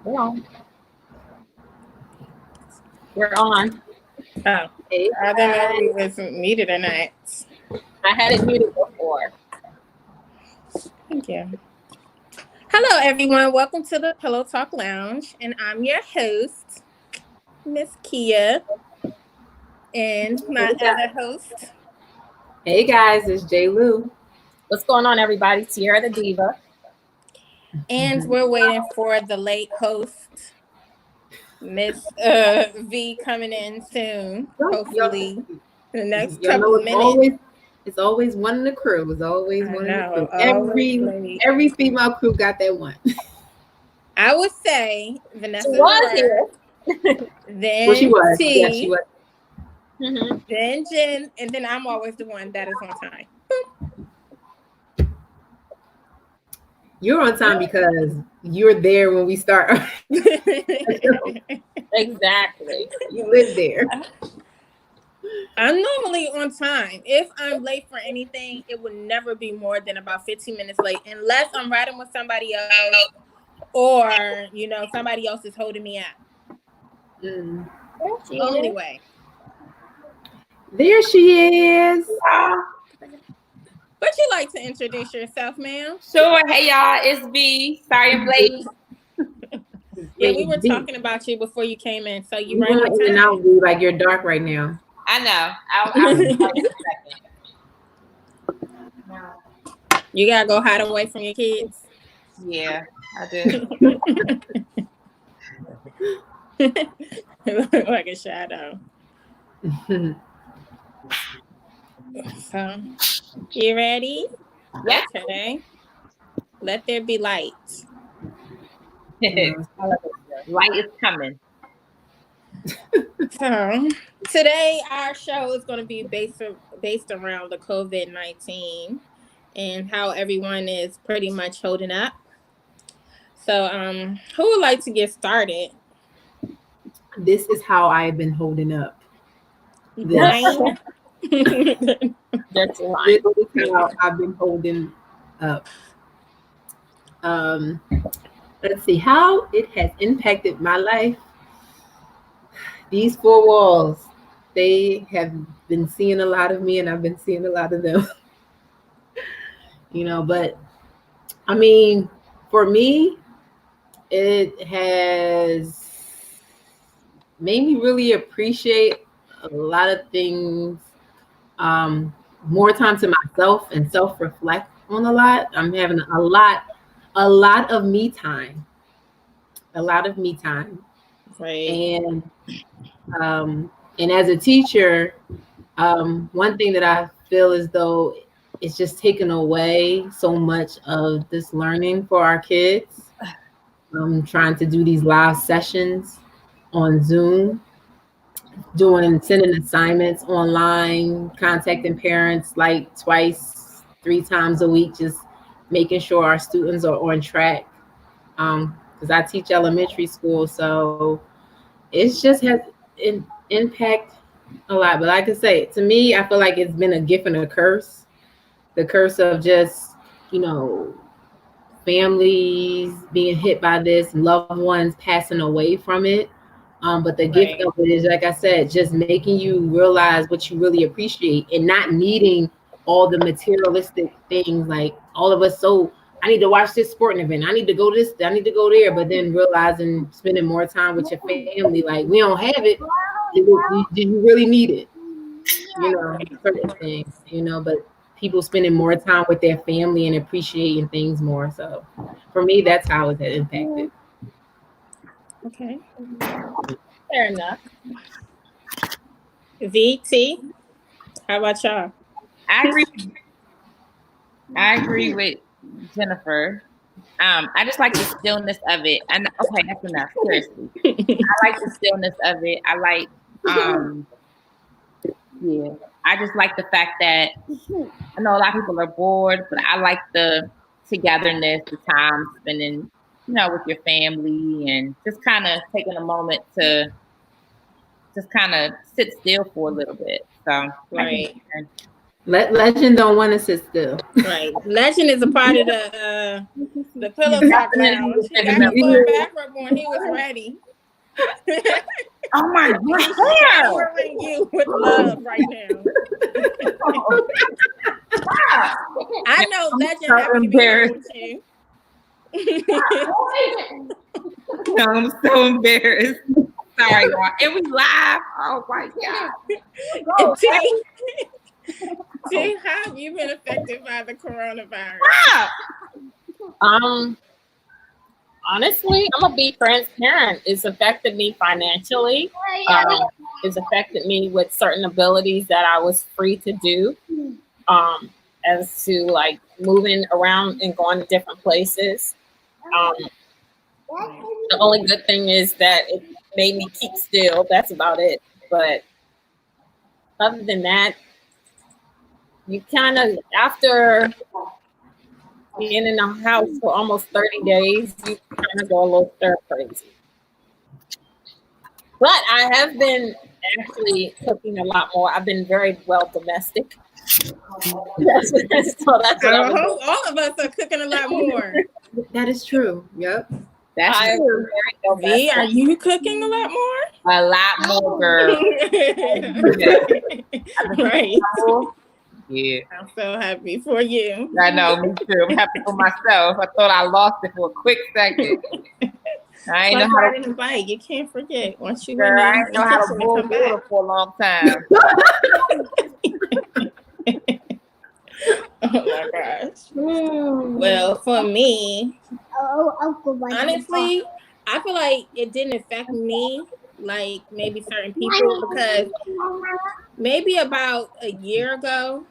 We're on. We're on. Oh, Hey, I don't know if we was muted or not. I had it muted before. Thank you. Hello, everyone. Welcome to the Pillow Talk Lounge, and I'm your host, Miss Kia, and my other host. Hey guys, it's J. Lou. What's going on, everybody? Sierra the Diva. And we're waiting for the late host, Miss V, coming in soon. Hopefully, in the next couple of minutes. It's always one in the crew. It's always one in the crew. Always Every female crew got that one. I would say Vanessa was here. Then well, she was. T, Yeah, she was. Mm-hmm. Then Jen, and then I'm always the one that is on time. You're on time because you're there when we start. Exactly. You live there. I'm normally on time. If I'm late for anything, it would never be more than about 15 minutes late, unless I'm riding with somebody else or, somebody else is holding me up. That's the only way. There she is. Would you like to introduce yourself, ma'am? Sure. Hey, y'all. It's V. Sorry I'm late. Yeah, we were talking about you before you came in, so you right on in and out, like you're dark right now. I know. I'll in a second. You gotta go hide away from your kids. Yeah, I do. Like a shadow. So, you ready? Yeah. Okay. Let there be light. Light is coming. So, today our show is going to be based around the COVID-19 and how everyone is pretty much holding up. So, who would like to get started? This is how I've been holding up. That's right. This is how I've been holding up. Let's see how it has impacted my life. These four walls, they have been seeing a lot of me, and I've been seeing a lot of them. But I mean, for me, it has made me really appreciate a lot of things, more time to myself and self-reflect on a lot. I'm having a lot of me time. Right. And as a teacher, one thing that I feel as though it's just taken away so much of this learning for our kids. I'm trying to do these live sessions on Zoom, sending assignments online, contacting parents like twice, 3 times a week, just making sure our students are on track. Because I teach elementary school, so it's just has an impact a lot. But like I say, to me, I feel like it's been a gift and a curse. The curse of just, families being hit by this, loved ones passing away from it. But the gift of it is, like I said, just making you realize what you really appreciate and not needing all the materialistic things. Like all of us, I need to watch this sporting event. I need to go this, I need to go there. But then realizing, spending more time with your family, like we don't have it. Do you really need it? Certain things, but people spending more time with their family and appreciating things more. So for me, that's how it had impacted. Okay. Fair enough. VT, how about y'all? I agree with Jennifer. I just like the stillness of it. And okay, that's enough. Seriously, I like the stillness of it. I like, I just like the fact that I know a lot of people are bored, but I like the togetherness, the time spending, with your family, and just kind of taking a moment to just kind of sit still for a little bit. So Right. Legend don't want to sit still. Right. Legend is a part of the Pillow Talk Lounge. He got his little back rub on. He was ready. Oh my God. He's showering you with love right now. I know Legend so happy to be here with you. I'm so embarrassed. Sorry, y'all. And we live. Oh my God. T, how have you been affected by the coronavirus? Honestly, I'm gonna be transparent. It's affected me financially. It's affected me with certain abilities that I was free to do. As to like moving around and going to different places. The only good thing is that it made me keep still. That's about it. But other than that, you kind of, after being in the house for almost 30 days, you kind of go a little stir crazy. But I have been actually cooking a lot more. I've been very well domestic. That's what I hope all of us are cooking a lot more. That is true. Yep. That's true. V, are you cooking a lot more? A lot more, girl. Right. Yeah. I'm so happy for you. I know, me too. I'm happy for myself. I thought I lost it for a quick second. I ain't like know how riding a bike. You can't forget once you girl, I ain't know how to boil water for a long time. Oh my gosh. Well, for me, honestly, I feel like it didn't affect me like maybe certain people because maybe about a year ago,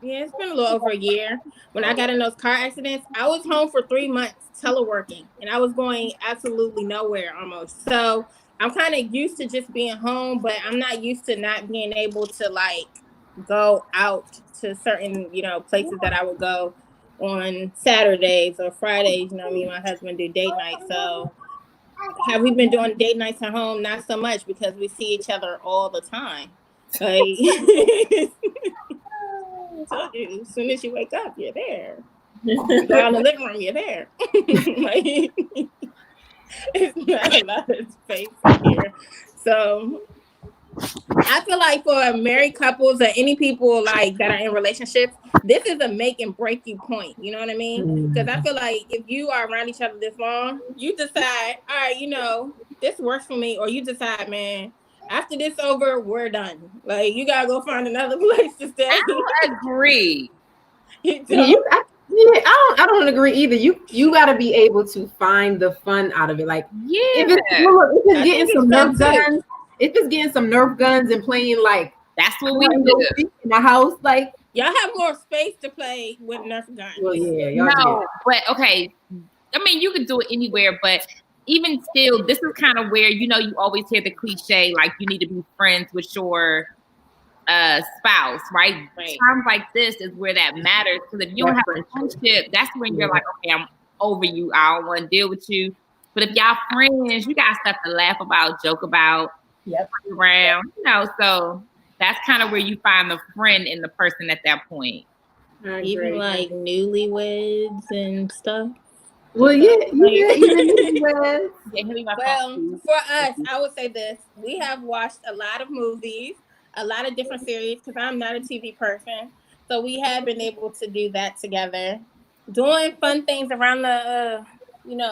yeah, it's been a little over a year, when I got in those car accidents, I was home for 3 months teleworking and I was going absolutely nowhere almost. So I'm kind of used to just being home, but I'm not used to not being able to like go out to certain, places that I would go on Saturdays or Fridays. Me and my husband do date night. So have we been doing date nights at home? Not so much because we see each other all the time. Like, I told you, as soon as you wake up, you're there. You go out in the living room, you're there. Like, it's not a lot of space here. So I feel like for married couples or any people like that are in relationships, this is a make and break you point. You know what I mean? Because I feel like if you are around each other this long, you decide, all right, this works for me, or you decide, man, after this over, we're done. Like, you gotta go find another place to stay. I agree. I don't agree either. You got to be able to find the fun out of it. Like, if it's getting some Nerf guns, if it's getting some Nerf guns and playing like that's what we do in the house, like y'all have more space to play with Nerf guns. Well, yeah, no, but okay. I mean, you can do it anywhere, but even still, this is kind of where you always hear the cliche like you need to be friends with your spouse, right? Times like this is where that matters, because if you don't have a friendship, that's when you're like, okay, I'm over you. I don't want to deal with you. But if y'all friends, you got stuff to laugh about, joke about, around, so that's kind of where you find the friend in the person at that point. Even like newlyweds and stuff. Well, Well, for us, I would say this: we have watched a lot of movies, a lot of different series, because I'm not a TV person. So we have been able to do that together, doing fun things around the,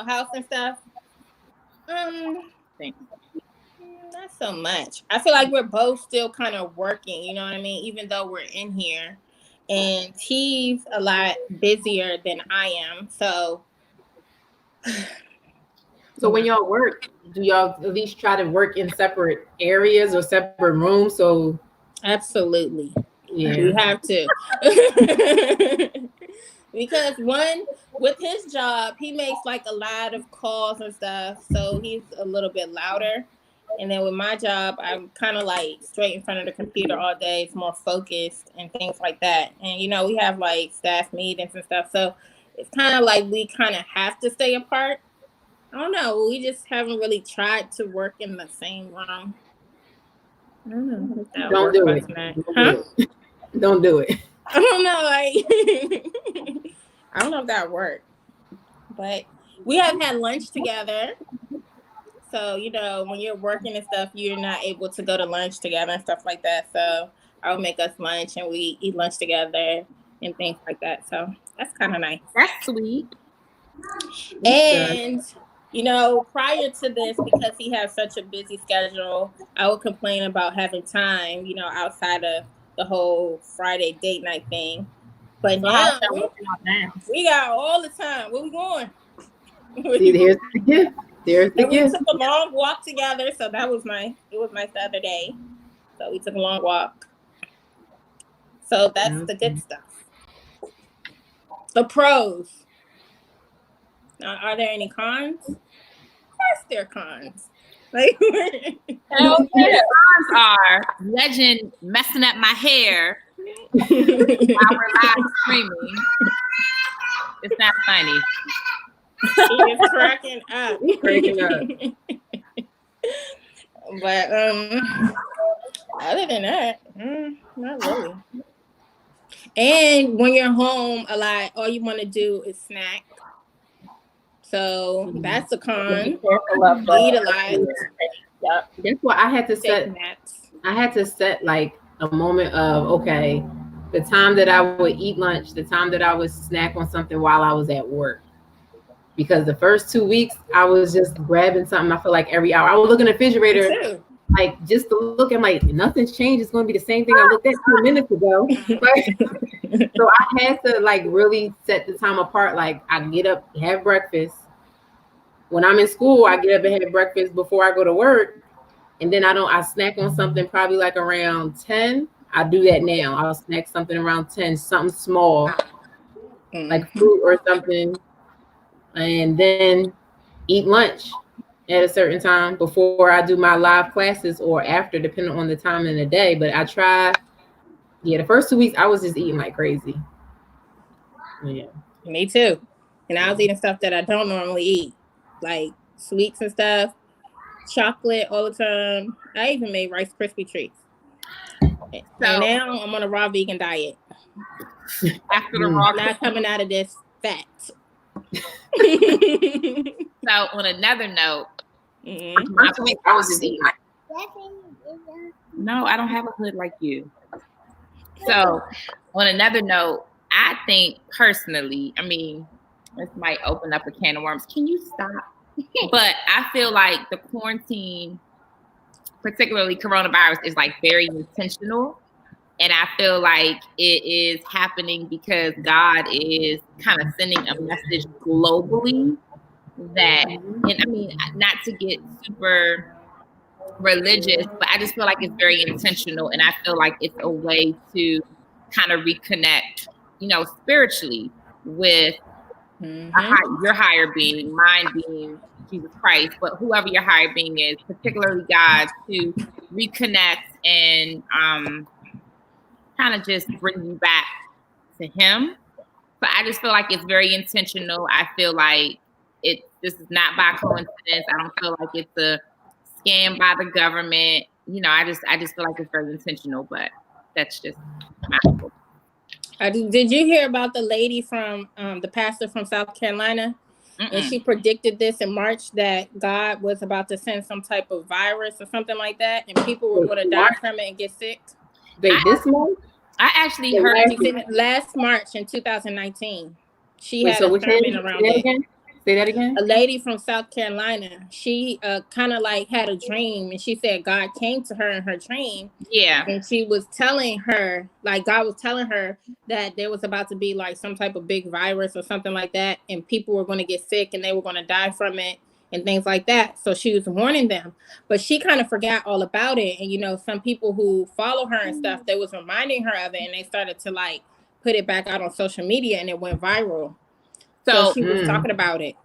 house and stuff. Not so much. I feel like we're both still kind of working, you know what I mean? Even though we're in here, and he's a lot busier than I am. So when y'all work, do y'all at least try to work in separate areas or separate rooms? So absolutely, yeah, you have to. Because one, with his job, he makes like a lot of calls and stuff, so he's a little bit louder. And then with my job, I'm kind of like straight in front of the computer all day. It's more focused and things like that. And, we have like staff meetings and stuff. So it's kind of like we kind of have to stay apart. I don't know. We just haven't really tried to work in the same room. Don't do it. Don't do it. I don't know. I don't know if that worked. But we have had lunch together. So, when you're working and stuff, you're not able to go to lunch together and stuff like that. So I'll make us lunch and we eat lunch together and things like that. So that's kind of nice. That's sweet. And, prior to this, because he has such a busy schedule, I would complain about having time, outside of the whole Friday date night thing. But now we got all the time. Where we going? See, there's the gift. There's the gift. We took a long walk together, so that was nice. It was nice the other day. So we took a long walk. So that's the good stuff. The pros. Now, are there any cons? Of course there are cons. Like, the cons are Legend messing up my hair while we're live streaming. It's not funny. He is cracking up. But other than that, not really. And when you're home a lot, all you want to do is snack. So that's a con. Eat a lot. Yep. That's why I had to set. I had to set like a moment of okay, the time that I would eat lunch, the time that I would snack on something while I was at work. Because the first 2 weeks, I was just grabbing something. I feel like every hour I would look in the refrigerator, like just to look. I'm like, nothing's changed. It's going to be the same thing I looked at 2 minutes ago. So I had to like really set the time apart. Like I get up, have breakfast. When I'm in school, I get up and have breakfast before I go to work, and then I snack on something probably like around 10. I do that now. I'll snack something around 10, something small, like fruit or something. And then eat lunch at a certain time before I do my live classes or after, depending on the time in the day. But I try, the first 2 weeks I was just eating like crazy. Yeah. Me too. And I was eating stuff that I don't normally eat, like sweets and stuff, chocolate all the time. I even made Rice Krispie treats. And now I'm on a raw vegan diet. After the raw, not coming out of this fat. So on another note, I was just eating. No, I don't have a hood like you. So on another note, I think personally, I mean, this might open up a can of worms. Can you stop? But I feel like the quarantine, particularly coronavirus, is like very intentional. And I feel like it is happening because God is kind of sending a message globally that, and I mean, not to get super religious, but I just feel like it's very intentional. And I feel like it's a way to kind of reconnect, spiritually with your higher being, mine being Jesus Christ, but whoever your higher being is, particularly God, to reconnect and kind of just bring you back to him. But I just feel like it's very intentional. I feel like this is not by coincidence. I don't feel like it's a scam by the government. I just feel like it's very intentional, but that's just my opinion. Did you hear about the lady from the pastor from South Carolina? And she predicted this in March that God was about to send some type of virus or something like that, and people were going to die from it and get sick. This month? I actually heard last March in 2019. She had a sermon around it. Say that again. A lady from South Carolina. She kind of like had a dream, and she said God came to her in her dream. Yeah. And she was telling her, like God was telling her that there was about to be like some type of big virus or something like that, and people were going to get sick and they were going to die from it and things like that. So she was warning them, but she kind of forgot all about it. And some people who follow her and stuff, they was reminding her of it, and they started to like put it back out on social media, and it went viral. So she was talking about it.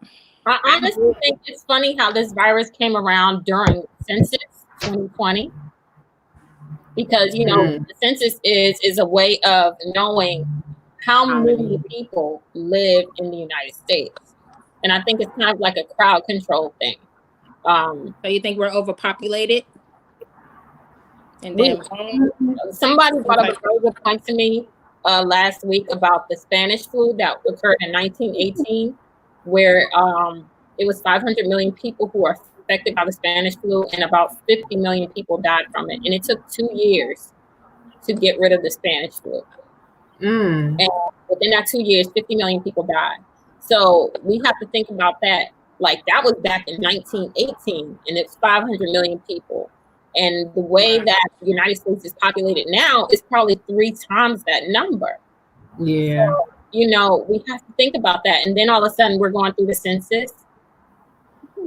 I honestly think it's funny how this virus came around during census 2020, because the census is a way of knowing how many people live in the United States, and I think it's kind of like a crowd control thing. So you think we're overpopulated? And then Somebody brought up a very good point to me last week about the Spanish flu that occurred in 1918, where it was 500 million people who were affected by the Spanish flu, and about 50 million people died from it. And it took 2 years to get rid of the Spanish flu. And within that 2 years, 50 million people died. So we have to think about that. Like, that was back in 1918, and it's 500 million people. And the way that the United States is populated now is probably 3 times that number. Yeah. So, you know, we have to think about that. And then all of a sudden we're going through the census,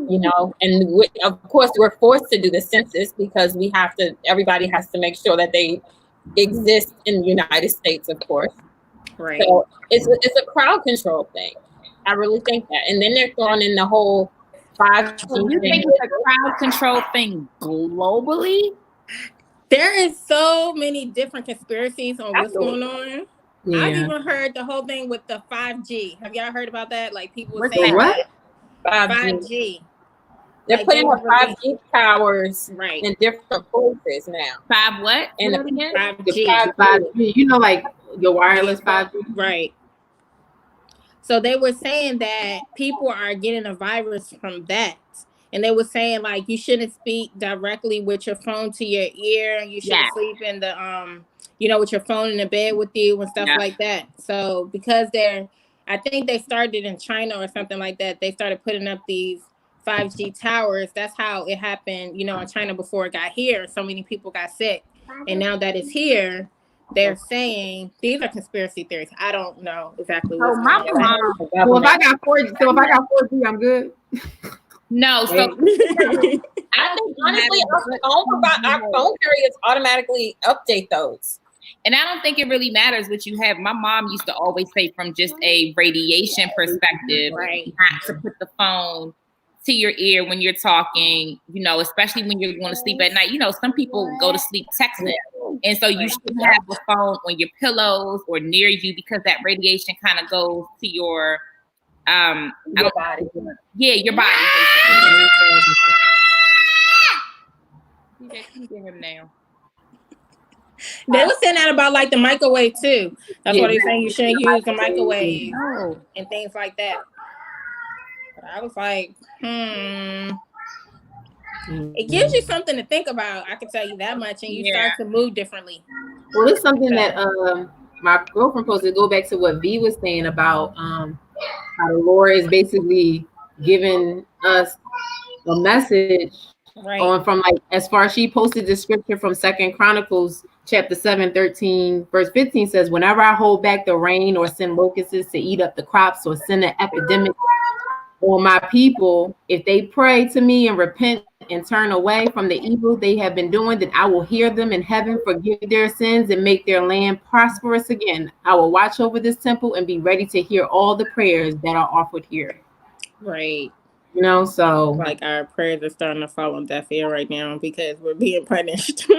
you know, and of course we're forced to do the census because everybody has to make sure that they exist in the United States, of course. Right. So it's a crowd control thing. I really think that. And then they're throwing in the whole 5G So you think it's a crowd control thing globally? There is so many different conspiracies on what's going on. Yeah. I've even heard the whole thing with the 5G. Have y'all heard about that? Like, people would What's say that? 5G. They're Like, putting they up 5G towers Right. in different places now. 5 what? And Say it again? 5G. 5G, you know, like your wireless 5G. Right. So they were saying that people are getting a virus from that. And they were saying, like, you shouldn't speak directly with your phone to your ear. You shouldn't sleep in the you know, with your phone in the bed with you and stuff like that. So because I think they started in China or something like that. They started putting up these 5G towers. That's how it happened, you know, in China before it got here. So many people got sick. And now that it's here, they're saying these are conspiracy theories. I don't know exactly what's going on. So if I got 4G, I'm good. No, so I think honestly, our phone carriers automatically update those. and I don't think it really matters what you have. My mom used to always say, from just a radiation perspective, not to put the phone to your ear when you're talking, you know, especially when you're going to sleep at night. You know, some people go to sleep texting. And so you should have the phone on your pillows or near you, because that radiation kind of goes to your body. Yeah, your body. You get him now. They were saying that about like the microwave too. That's why they're saying you shouldn't use the microwave and things like that. But I was like, It gives you something to think about. I can tell you that much, and you start to move differently. Well, it's something that my girlfriend posted. Go back to what V was saying about how the Lord is basically giving us a message on from, like, as far as she posted the scripture from 2 Chronicles chapter 7:13 verse 15 says, whenever I hold back the rain or send locusts to eat up the crops or send an epidemic on my people, if they pray to me and repent and turn away from the evil they have been doing, then I will hear them in heaven, forgive their sins, and make their land prosperous again. I will watch over this temple and be ready to hear all the prayers that are offered here. Right. You know, so like our prayers are starting to fall on deaf ear right now because we're being punished.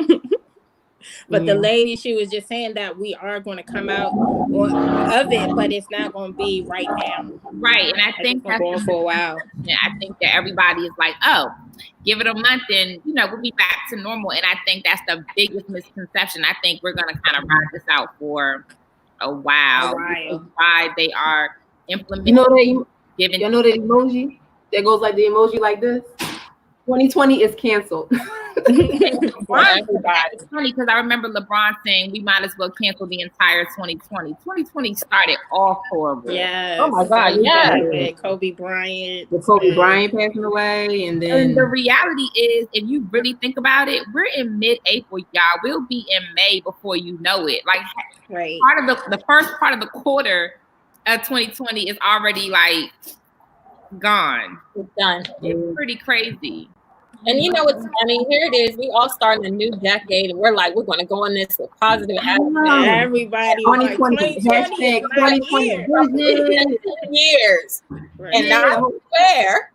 But the lady, she was just saying that we are going to come out of it, but it's not going to be right now. Right. And I think that's going for a while. Yeah, I think that everybody is like, oh, give it a month and, you know, we'll be back to normal. And I think that's the biggest misconception. I think we're going to kind of ride this out for a while. Why they are implementing. You know that emoji that goes like the emoji like this? 2020 is canceled. It's funny because I remember LeBron saying we might as well cancel the entire 2020. 2020 started off horrible. Yes. Oh my God. Yeah. With Kobe Bryant. With Kobe Bryant passing away, and then the reality is, if you really think about it, we're in mid-April, y'all. We'll be in May before you know it. Like, part of the first part of the quarter of 2020 is already like gone. It's done. It's pretty crazy. And you know what's funny? Here it is. We all starting a new decade, and we're like, we're going to go in this with positive attitude. Everybody, 2020, hashtag 2020 years. And now I swear,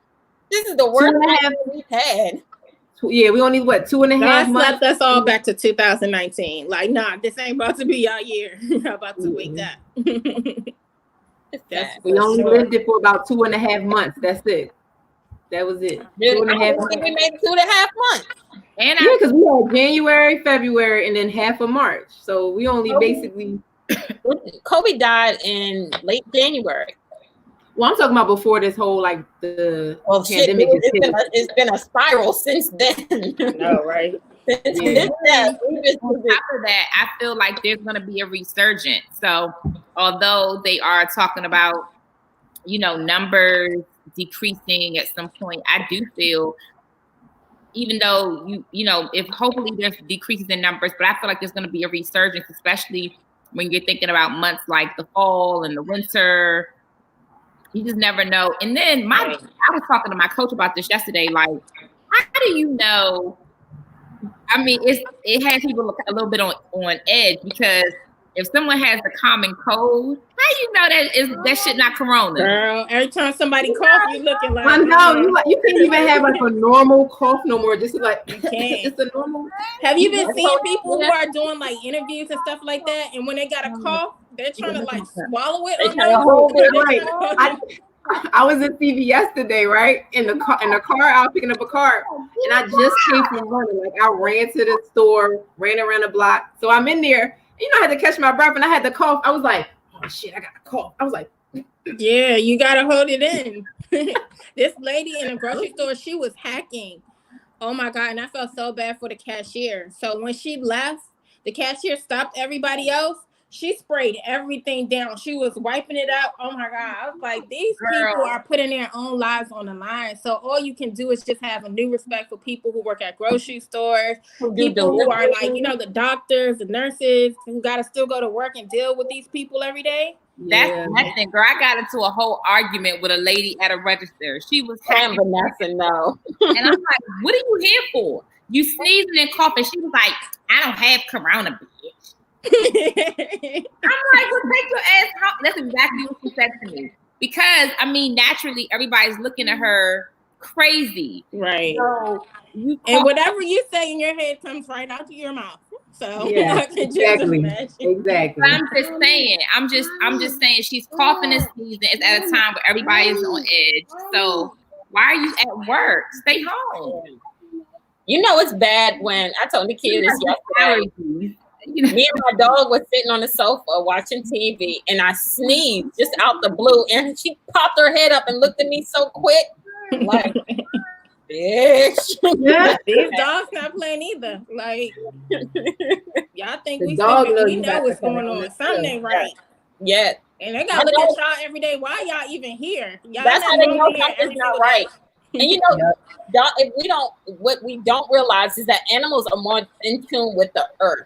this is the worst thing we've had. Yeah, we only 2.5 months. Left us all back to 2019. Like, nah, this ain't about to be our year. Y'all about to wake up. We only lived it for about 2.5 months. That's it. That was it. 2.5 months. We made 2.5 months. And Yeah, because we had January, February, and then half of March. So we only basically. Kobe died in late January. Well, I'm talking about before this whole like the pandemic. It's been a spiral since then. No, right? On top of that, I feel like there's going to be a resurgence. So, although they are talking about, numbers decreasing at some point, I do feel, even though if hopefully there's decreases in numbers, but I feel like there's going to be a resurgence, especially when you're thinking about months like the fall and the winter. You just never know. And then I was talking to my coach about this yesterday. Like, how do you know? I mean, it has people look a little bit on edge, because if someone has the common cold, how do you know that shit not corona? Girl, every time somebody coughs, you looking like, I know you can't even have like a normal cough no more. Just like you can't. It's a normal. Have you been seeing people who are doing like interviews and stuff like that, and when they got a cough, they're trying to like swallow it? They're trying to hold it. Right. I was at TV yesterday, right? In the car, I was picking up a car, and I just came from running. Like, I ran to the store, ran around the block. So I'm in there. I had to catch my breath, and I had to cough. I was like, oh shit, I got a cough. I was like, yeah, you gotta hold it in. This lady in a grocery store, she was hacking. Oh my God, and I felt so bad for the cashier. So when she left, the cashier stopped everybody else. She sprayed everything down. She was wiping it out. Oh my God. I was like, these people are putting their own lives on the line. So all you can do is just have a new respect for people who work at grocery stores, people who are like, the doctors, the nurses, who got to still go to work and deal with these people every day. That's nothing, girl. I got into a whole argument with a lady at a register. She was saying, Vanessa, no. And I'm like, what are you here for? You sneezing and coughing. She was like, I don't have corona, bitch. I'm like, well, take your ass home. That's exactly what she said to me. Because, naturally, everybody's looking at her crazy. Right. So and whatever you say in your head comes right out of your mouth. So yeah, exactly. I'm just saying she's coughing and sneezing. It's at a time where everybody is on edge. So why are you at work? Stay home. It's bad when I told the kid this yesterday. Me and my dog was sitting on the sofa watching TV, and I sneezed just out the blue, and she popped her head up and looked at me so quick, like, bitch. Yeah, these dogs not playing either. Like, y'all think we know what's going on. Something ain't right. Yeah. And they gotta look at y'all every day. Why y'all even here? Y'all that's how they know something's not right. And what we don't realize is that animals are more in tune with the earth.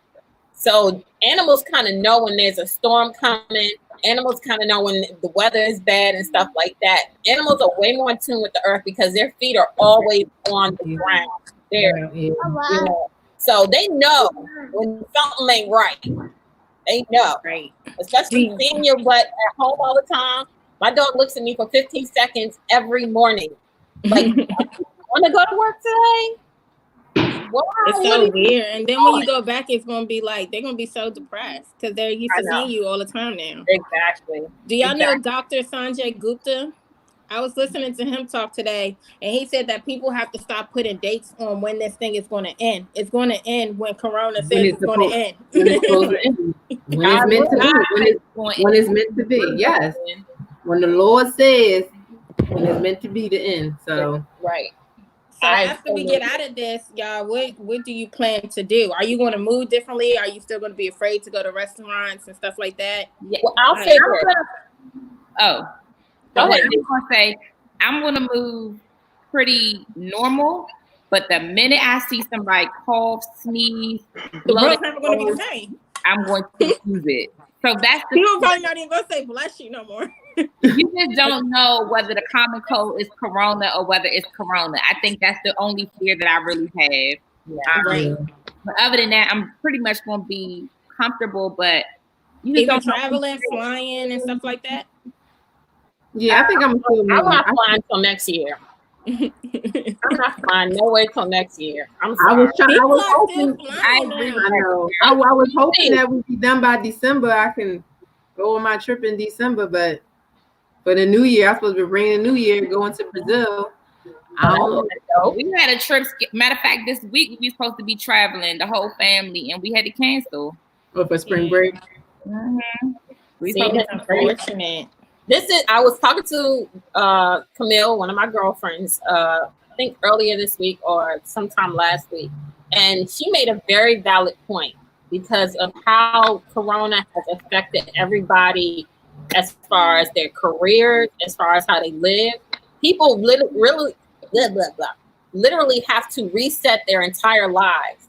So animals kind of know when there's a storm coming. Animals kind of know when the weather is bad and stuff like that. Animals are way more in tune with the earth because their feet are always on the ground. So they know when something ain't right. They know. Right. Especially seeing your butt at home all the time. My dog looks at me for 15 seconds every morning. Like, want to go to work today? Wow, it's so weird. And then when you go back, it's going to be like, they're going to be so depressed because they're used to seeing you all the time now. Exactly. Do y'all know Dr. Sanjay Gupta? I was listening to him talk today, and he said that people have to stop putting dates on when this thing is going to end. It's going to end when Corona says it's going to end. When it's supposed to end. When it's meant to be. When it's meant to be. Yes. When the Lord says when it's meant to be the end. So right. So after we get out of this, y'all, what do you plan to do? Are you going to move differently? Are you still going to be afraid to go to restaurants and stuff like that? Yeah. Well, I'll say I was going to say, I'm going to move pretty normal, but the minute I see somebody cough, sneeze, the world's never going to be the same. I'm going to use it. So that's the people probably not even going to say bless you no more. You just don't know whether the common cold is Corona or whether it's Corona. I think that's the only fear that I really have. Yeah, right. But other than that, I'm pretty much going to be comfortable. But you even traveling, flying, and stuff like that. Yeah, I think I'm not flying till next year. I'm not flying no way till next year. I'm sorry. I was hoping that we'd be done by December. I can go on my trip in December, but for the new year, I'm supposed to be bringing the new year going to Brazil. I don't know. We had a trip. Matter of fact, this week we were supposed to be traveling, the whole family, and we had to cancel. Or for spring break. We See, thought it's unfortunate. I was talking to Camille, one of my girlfriends, I think earlier this week or sometime last week, and she made a very valid point because of how Corona has affected everybody as far as their careers, as far as how they live. People literally have to reset their entire lives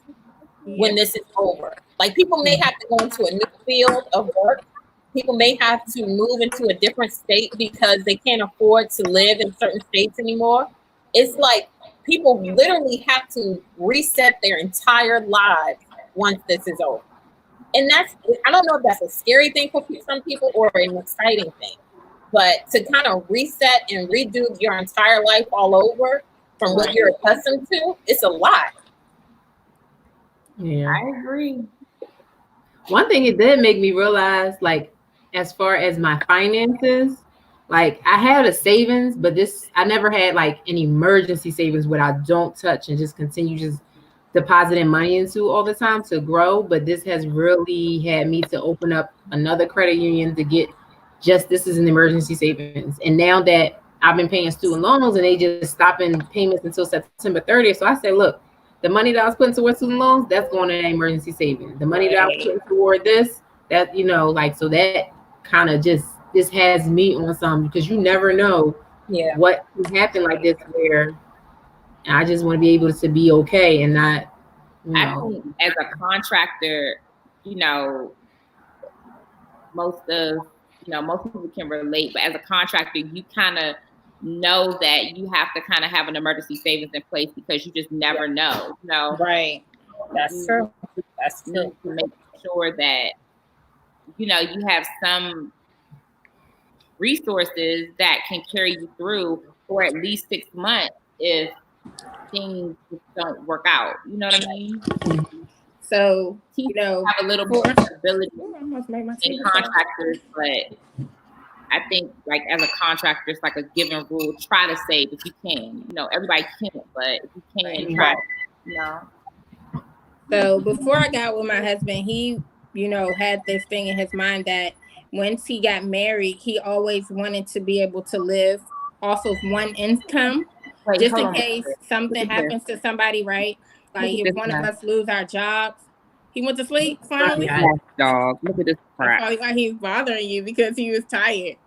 when this is over. Like, people may have to go into a new field of work. People may have to move into a different state because they can't afford to live in certain states anymore. It's like people literally have to reset their entire lives once this is over. And I don't know if that's a scary thing for some people or an exciting thing, but to kind of reset and redo your entire life all over from what you're accustomed to, it's a lot. Yeah, I agree. One thing it did make me realize, like, as far as my finances, like, I had a savings, but I never had like an emergency savings where I don't touch and just continue just depositing money into all the time to grow. But this has really had me to open up another credit union to get this is an emergency savings. And now that I've been paying student loans and they just stopping payments until September 30th. So I said, look, the money that I was putting towards student loans, that's going to emergency savings. The money that I was putting toward this, that, like, so that kind of just has me on something, because you never know what can happen like this, where I just want to be able to be okay and not, I think as a contractor, most people can relate, but as a contractor, you kind of know that you have to kind of have an emergency savings in place because you just never know. Right. That's true. That's true. To make sure that you have some resources that can carry you through for at least 6 months if things just don't work out. You know what I mean? So, have a little more stability in contractors, but I think, like, as a contractor, it's like a given rule: try to save if you can. Everybody can't, but if you can, try. So before I got with my husband, he, had this thing in his mind that once he got married, he always wanted to be able to live off of one income, just in case something happens to somebody, right? Like, if one of us lose our jobs. He went to sleep finally. Dog, look at this crap. That's probably why he was bothering you, because he was tired.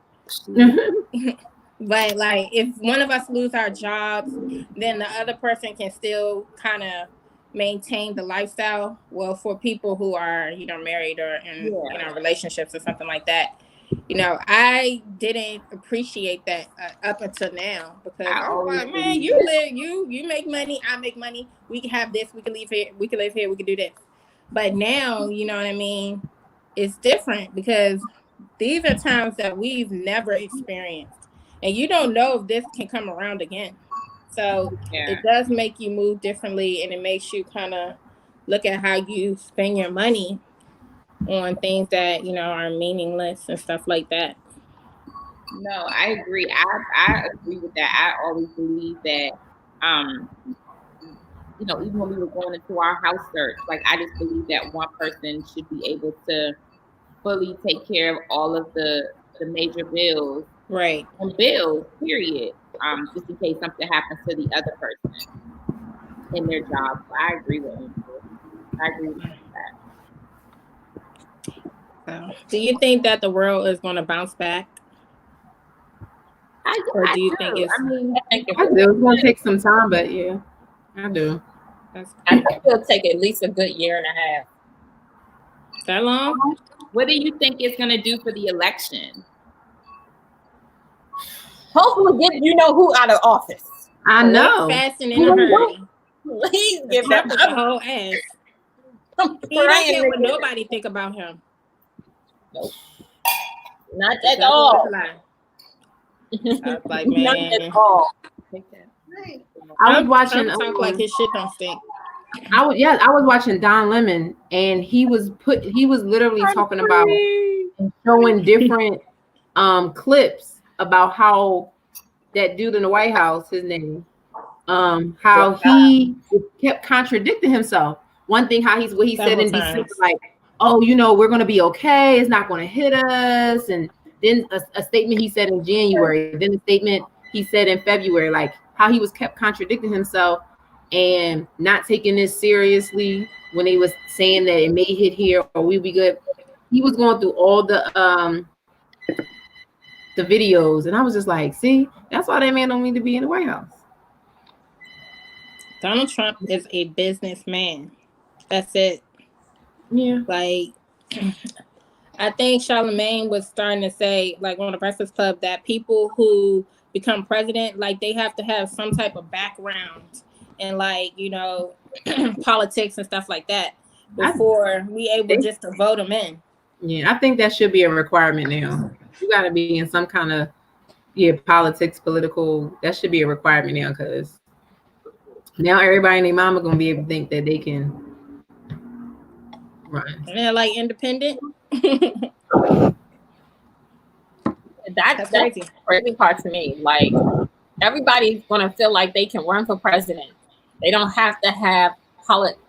But, like, if one of us lose our jobs, then the other person can still kind of maintain the lifestyle. Well, for people who are, married or in relationships or something like that. I didn't appreciate that up until now, because I was like, man, you live, you make money, I make money. We can have this. We can live here. We can live here. We can do this. But now, you know what I mean? It's different, because these are times that we've never experienced, and you don't know if this can come around again. So it does make you move differently, and it makes you kind of look at how you spend your money on things that, are meaningless and stuff like that. No, I agree. I agree with that. I always believe that, even when we were going into our house search, like, I just believe that one person should be able to fully take care of all of the major bills. Right. And bills, period. Just in case something happens to the other person in their job. So I agree with you. I agree with that. So, do you think that the world is going to bounce back? Or do you think it's? I do. It's going to take some time, but yeah, I do. I think it'll take at least a good year and a half. That long? What do you think it's going to do for the election? Hopefully get who out of office. I know. Fast and in a hurry. Please give him a whole ass. He don't care what nobody think about him. Nope. Not at all. Like, man. Not at all. I was watching. Talk like his shit don't stink. I was watching Don Lemon, and he was literally talking about and showing different clips about how that dude in the White House, his name, how he kept contradicting himself. One thing, how what he said in Several December, times. like, oh, we're going to be okay. It's not going to hit us. And then a statement he said in January, then a statement he said in February, like how he was kept contradicting himself and not taking this seriously when they was saying that it may hit here or we'll be good. He was going through all the videos, and I was just like, see, that's why that man don't need to be in the White House. Donald Trump is a businessman. That's it. Yeah. Like, I think Charlemagne was starting to say, like on the Breakfast Club, that people who become president, like they have to have some type of background and like, politics and stuff like that before we able just to vote them in. Yeah, I think that should be a requirement now. You got to be in some kind of politics, political. That should be a requirement now, because now everybody and their mama gonna be able to think that they can run. And they're like independent. That's the crazy part to me. Like, everybody's gonna feel like they can run for president. They don't have to have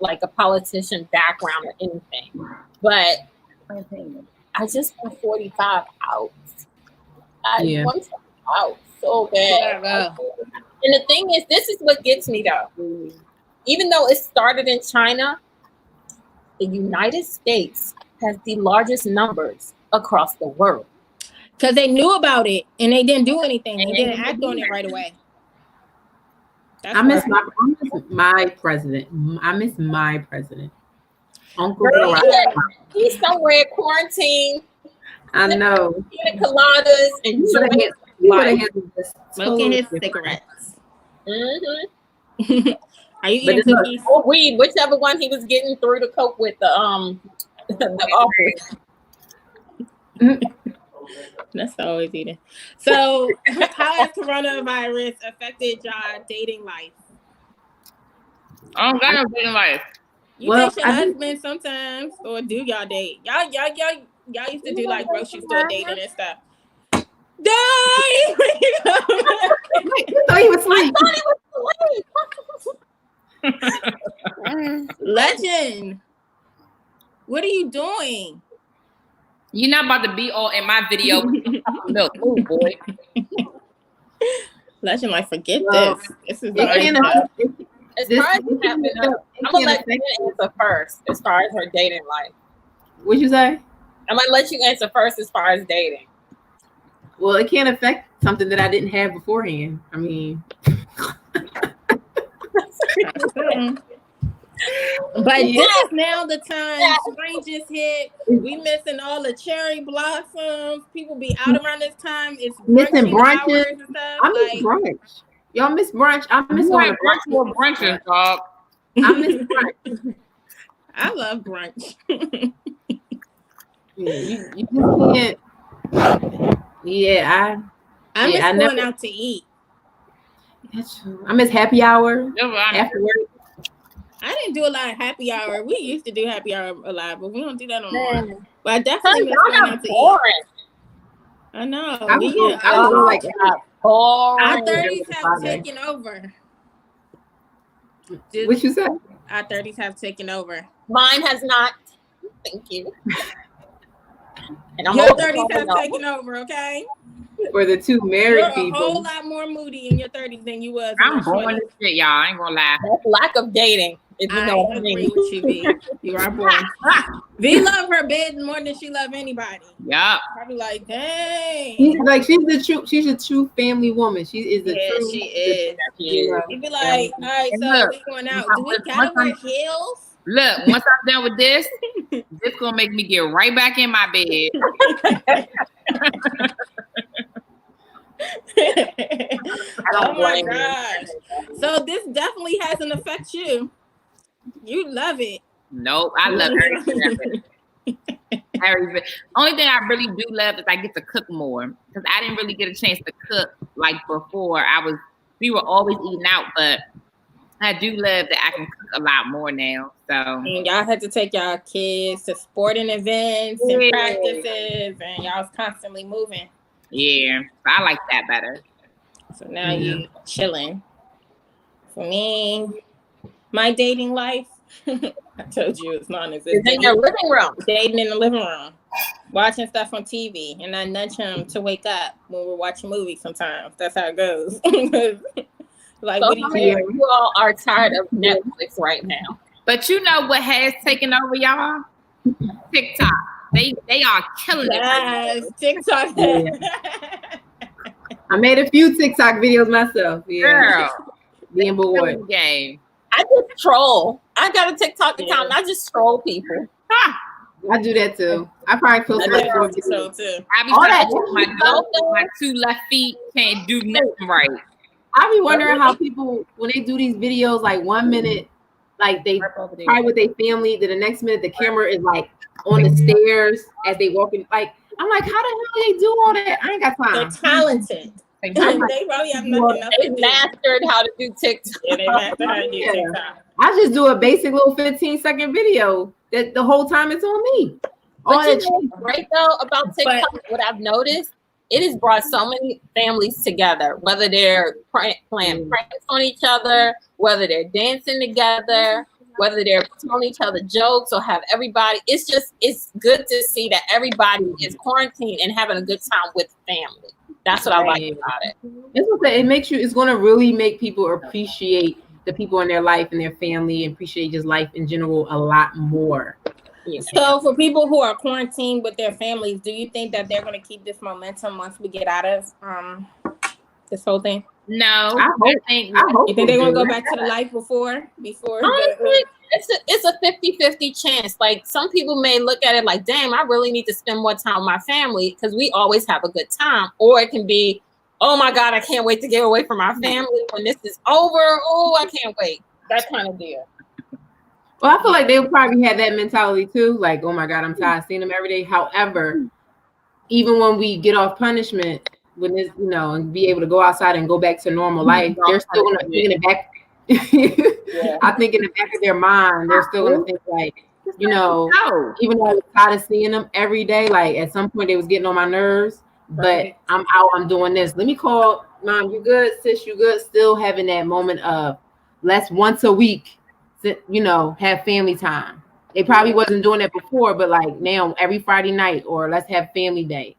like a politician background or anything. But I just want 45 out. I want to out so bad. Yeah. And the thing is, this is what gets me though. Even though it started in China, the United States has the largest numbers across the world. Because they knew about it and they didn't do anything. They didn't act on it right away. I miss my president. I miss my president. Uncle Girl, he's somewhere quarantined. I know. Pina coladas and smoking his cigarettes. Are you eating cookies? Or weed, whichever one he was getting through to cope with the office. That's always eating. So, how has coronavirus affected y'all dating life? I don't got no dating life. You date your husband sometimes, or do y'all date? Y'all used to do like grocery store dating and stuff. Die! He was asleep. Legend, what are you doing? You're not about to be all in my video. Milk, move, boy. Legend, like, forget this. This is the as far as I'm gonna let you answer first as far as her dating life. What'd you say? I'm gonna let you answer first as far as dating. Well, it can't affect something that I didn't have beforehand. I mean, but this is now the time spring just hit. We missing all the cherry blossoms. People be out around this time. It's missing brunches and stuff. I miss brunch. Y'all miss brunch. I miss going to brunch. More brunches, dog. I miss brunch. I love brunch. You just can't. Yeah, I miss going out to eat. That's true. I miss happy hour after work. I didn't do a lot of happy hour. We used to do happy hour a lot, but we don't do that no more. But I definitely miss going out to eat. I know. I was like, our 30s have taken over. What you say? Our 30s have taken over. Mine has not. Thank you. And your 30s have taken over, okay? For the two married You're people. a whole lot more moody in your 30s than you was. I'm born this shit, y'all. I ain't gonna lie. That's lack of dating. If you know what I mean. Agree with you, V. You are born. V love her bed more than she love anybody. Yeah. Probably like, dang. She's a true family woman. She is a true. She is. You'd be like, all right, so we going out. Do we gotta wear heels? Look, once I'm done with this gonna make me get right back in my bed. Oh my gosh. So this definitely hasn't affected you. You love it. Nope, I love everything. Only thing I really do love is I get to cook more, because I didn't really get a chance to cook like before. We were always eating out, but I do love that I can cook a lot more now. So and y'all had to take y'all kids to sporting events and practices, and y'all was constantly moving. Yeah, I like that better. So now you chilling For me, my dating life, I told you it's It's non-existent. in your living room. Dating in the living room, watching stuff on TV, and I nudge him to wake up when we're watching movies sometimes. That's how it goes. Like, So what how do many you of do? you all are tired of Netflix right now? But you know what has taken over y'all? TikTok. They are killing it. Yes, TikTok. I made a few TikTok videos myself. Yeah, Girl, being bored. killing the game. I just troll. I got a TikTok account and I just troll people. Ha! I do that too. I probably post I like do 4 also videos. too. I be All trying that to walk my dog with my 2 left feet, can't do nothing right. I be wondering how people, when they do these videos, like 1 minute, like they try with their family, then the next minute the camera is like on the stairs as they walking. Like, I'm like, how the hell they do all that? I ain't got They're time. talented. They probably have nothing else They to do. mastered how to do TikTok. Yeah, they mastered how to do Yeah. TikTok. I just do a basic little 15-second video that the whole time it's on me. All But you that know what's great though about TikTok, what I've noticed, it has brought so many families together, whether they're playing pranks on each other, whether they're dancing together, whether they're telling each other jokes or have everybody. It's good to see that everybody is quarantined and having a good time with family. That's what I like about it. It makes you, it's going to really make people appreciate the people in their life and their family, and appreciate just life in general a lot more. Yeah. So for people who are quarantined with their families, do you think that they're going to keep this momentum once we get out of this whole thing? No, I hope You think they're going to go back to the life before? Honestly, it's a 50-50 chance. Like, some people may look at it like, damn, I really need to spend more time with my family because we always have a good time. Or it can be, oh my God, I can't wait to get away from my family when this is over. Oh, I can't wait. That kind of deal. Well, I feel like they'll probably have that mentality too. Like, oh my God, I'm tired of seeing them every day. However, even when we get off punishment, when this, and be able to go outside and go back to normal life, they're still gonna think in the back. I think in the back of their mind, they're still gonna think like, even though I was tired of seeing them every day, like at some point they was getting on my nerves. But I'm out, I'm doing this. Let me call mom, you good, sis, you good? Still having that moment of let's once a week, have family time. They probably wasn't doing that before, but like now every Friday night, or let's have family day,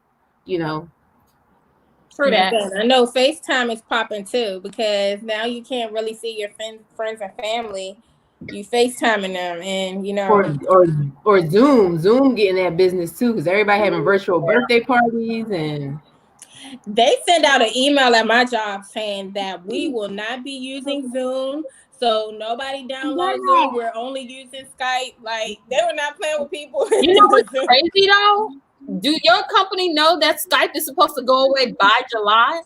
True that. I know FaceTime is popping too, because now you can't really see your friends and family. You FaceTiming them, and or Zoom getting that business too, because everybody having virtual birthday parties, and they send out an email at my job saying that we will not be using Zoom. So nobody download Zoom. We're only using Skype. Like, they were not playing with people. You know what's crazy though? Do your company know that Skype is supposed to go away by July?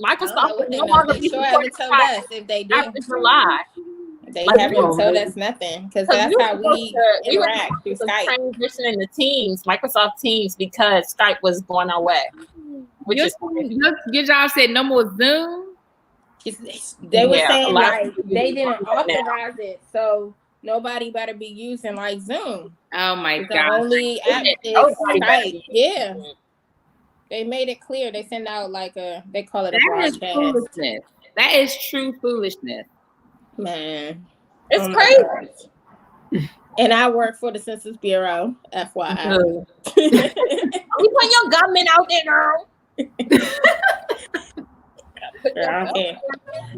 Microsoft will no longer be haven't told us if they do. After July. They haven't told us nothing, because that's how we interact through Skype. Transitioning to Teams, Microsoft Teams, because Skype was going away. Your job said no more Zoom. They were saying like they didn't authorize it, so nobody better be using like Zoom. Oh my God! The only app is Skype. Yeah, they made it clear. They send out like they call it a broadcast. Foolishness. That is true foolishness, man. It's crazy. And I work for the Census Bureau, FYI. You put your government out there, girl.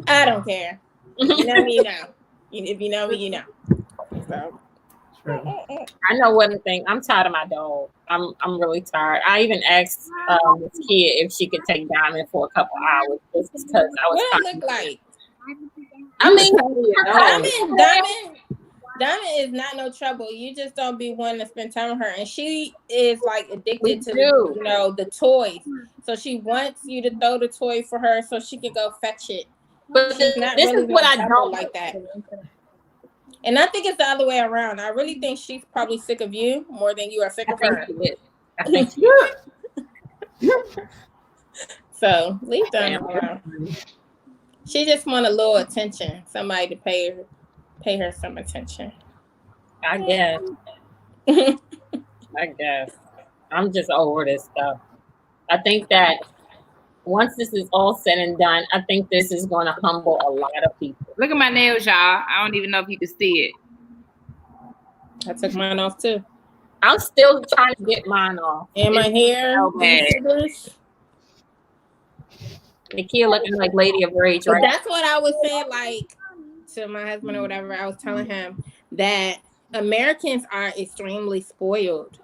I don't care. You know me, you know. If you know me, you know. So. I know one thing. I'm tired of my dog. I'm really tired. I even asked this kid if she could take Diamond for a couple hours just because I was. What it look like? I mean, Diamond is not no trouble. You just don't be wanting to spend time with her, and she is like addicted to the toys. So she wants you to throw the toy for her so she can go fetch it. But this is what I don't like that. And I think it's the other way around. I really think she's probably sick of you more than you are sick of her. I think she is. So leave Diamond alone. She just want a little attention. Somebody to pay her some attention. I guess. I'm just over this stuff. I think that once this is all said and done, I think this is going to humble a lot of people. Look at my nails, y'all. I don't even know if you can see it. I took mine off too. I'm still trying to get mine off. And my hair. so bad. Nakia looking like Lady of Rage, But right? that's what I was saying, like, to my husband or whatever. I was telling him that Americans are extremely spoiled,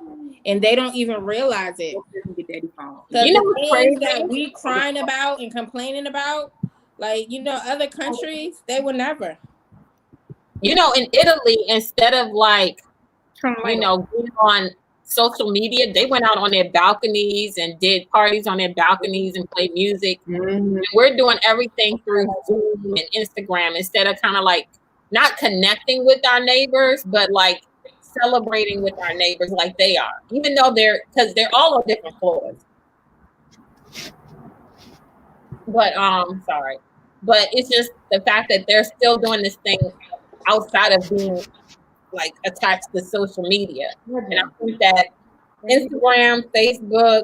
and they don't even realize it. Because You know the what's things crazy? that we crying about and complaining about, like, other countries, they would never. You know, in Italy, instead of like, being on social media, they went out on their balconies and did parties on their balconies and played music. Mhm. And we're doing everything through Zoom and Instagram instead of kind of like not connecting with our neighbors, but like celebrating with our neighbors like they are, even though because they're all on different floors. But sorry, but it's just the fact that they're still doing this thing outside of being like attached to social media. And I think that Instagram, Facebook,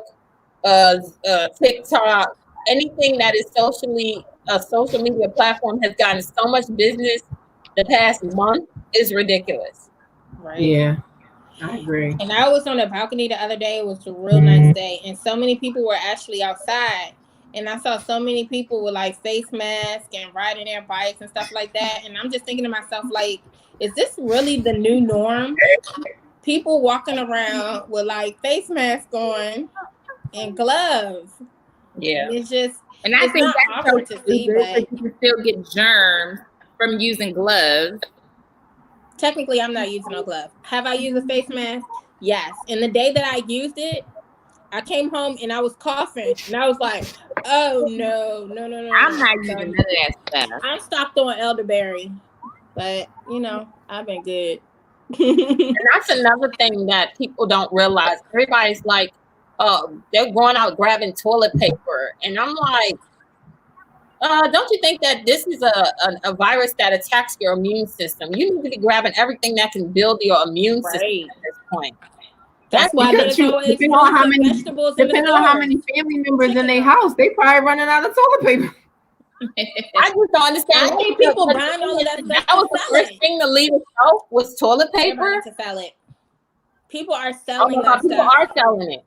TikTok, anything that is a social media platform has gotten so much business the past month is ridiculous. Right. Yeah, I agree. And I was on the balcony the other day. It was a real nice day, and so many people were actually outside. And I saw so many people with like face masks and riding their bikes and stuff like that. And I'm just thinking to myself, like, is this really the new norm? People walking around with like face masks on and gloves. Yeah. And it's just, And I it's think not that's so awkward to see, stupid, but you can still get germs from using gloves. technically I'm not using no glove. Have I used a face mask? Yes. And the day that I used it, I came home and I was coughing, and I was like, "Oh no. I'm not using none of that stuff. I stopped on elderberry, but I've been good." And that's another thing that people don't realize. Everybody's like, oh, they're going out grabbing toilet paper. And I'm like, don't you think that this is a virus that attacks your immune system? You need to be grabbing everything that can build your immune system at this point. That's why there's always depending on how many vegetables in the depending on how many family members in their house, they probably running out of toilet paper. I just don't understand. I think people buying all of that stuff. That was the first thing to leave the shelf was toilet paper. To sell it. People are selling that people stuff. are selling it